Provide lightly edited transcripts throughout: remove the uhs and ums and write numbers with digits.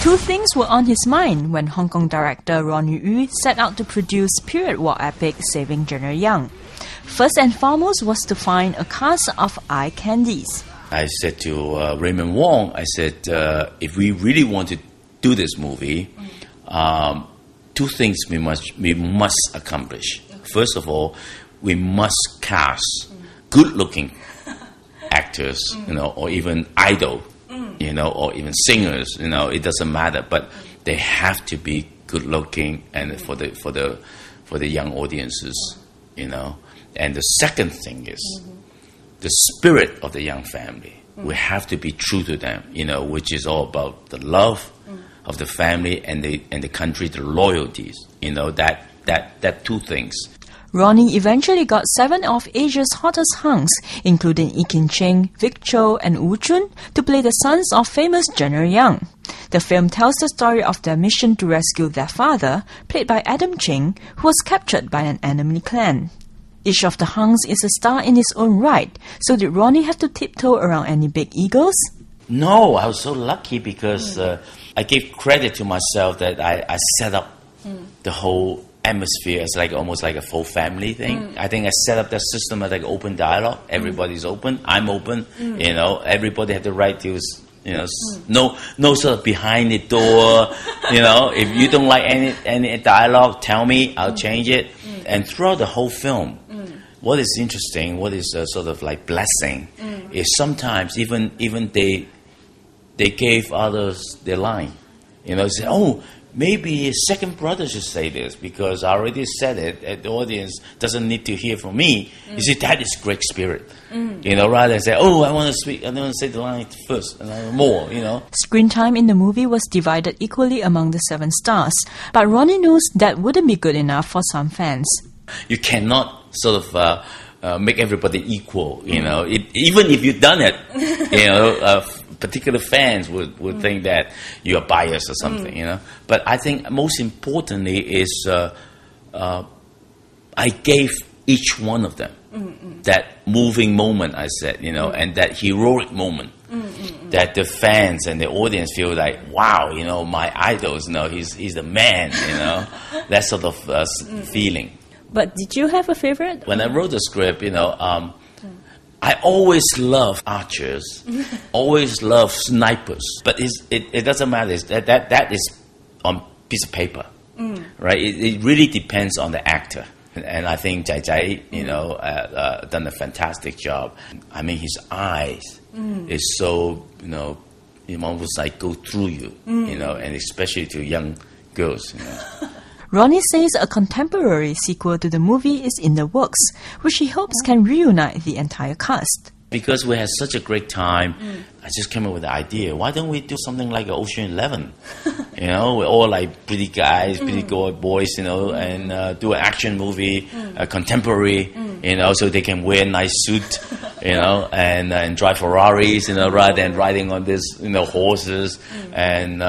Two things were on his mind when Hong Kong director Ronny Yu set out to produce period war epic Saving General Young. First and foremost was to find a cast of eye candies. I said to Raymond Wong, I said, if we really want to do this movie, two things we must accomplish. First of all, we must cast good-looking actors, or even idol, or even singers. It doesn't matter, but they have to be good-looking and for the young audiences, And the second thing is the spirit of the young family. We have to be true to them, which is all about the love of the family and the country, the loyalties. That two things. Ronny eventually got 7 of Asia's hottest hunks, including Ekin Cheng, Chou, and Chun, to play the sons of famous General Young. The film tells the story of their mission to rescue their father, played by Ekin Cheng, who was captured by an enemy clan. Each of the hunks is a star in his own right, so did Ronny have to tiptoe around any big egos? No, I was so lucky because I gave credit to myself that I set up the whole atmosphere. It's almost like a full family thing. I think I set up that system as open dialogue. Everybody's open. I'm open. Everybody have the right to, no sort of behind the door. If you don't like any dialogue, tell me. I'll change it. And throughout the whole film, what is interesting, what is sort of like blessing, is sometimes even they gave others their line. Say, oh, maybe his second brother should say this because I already said it. And the audience doesn't need to hear from me. You see, that is great spirit. Rather than say, oh, I want to speak, I want to say the line first and more. Screen time in the movie was divided equally among the 7 stars, but Ronny knows that wouldn't be good enough for some fans. You cannot sort of make everybody equal. Even if you've done it, particular fans would think that you are biased or something, But I think most importantly is I gave each one of them that moving moment, I said, and that heroic moment that the fans and the audience feel like, wow, my idols, he's the man, that sort of feeling. But did you have a favorite? When I wrote the script, I always love archers, always love snipers, but it doesn't matter. That is on piece of paper, right? It really depends on the actor, and I think Jai Jai, done a fantastic job. I mean, his eyes is so almost like go through you, and especially to young girls. Ronny says a contemporary sequel to the movie is in the works, which he hopes can reunite the entire cast. Because we had such a great time, I just came up with the idea, why don't we do something like Ocean 11? We're all like pretty guys, pretty boys, and do an action movie, a contemporary, so they can wear a nice suit, and drive Ferraris, rather than riding on this, horses. And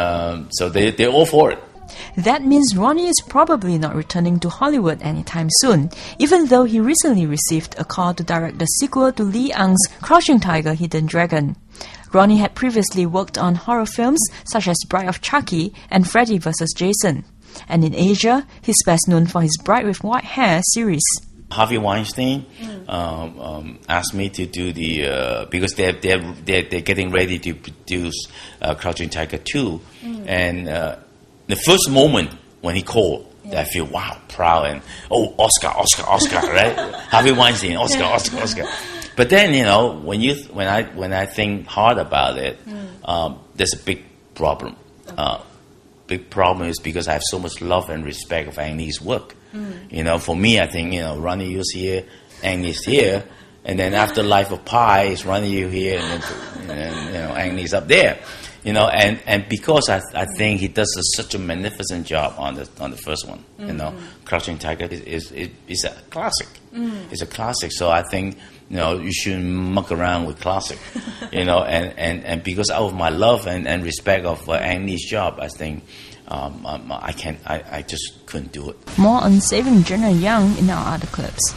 so they're all for it. That means Ronny is probably not returning to Hollywood anytime soon, even though he recently received a call to direct the sequel to Lee Ang's Crouching Tiger, Hidden Dragon. Ronny had previously worked on horror films such as Bride of Chucky and Freddy vs. Jason. And in Asia, he's best known for his Bride with White Hair series. Harvey Weinstein asked me to do the because they're getting ready to produce Crouching Tiger 2, and the first moment when he called, I feel, wow, proud, and Oscar, right? Harvey Weinstein, Oscar. But then, when I think hard about it, there's a big problem. Big problem is because I have so much love and respect of Ang Lee's work. For me, I think, Ronny Yu's here, Ang Lee's here, and then after Life of Pi, it's Ronny Yu here, and then Ang Lee's up there. And because I think he does such a magnificent job on the first one, Crouching Tiger is a classic. It's a classic. So I think you shouldn't muck around with classic, and because out of my love and respect of Ang Lee's job, I think I just couldn't do it. More on Saving General Young in our other clips.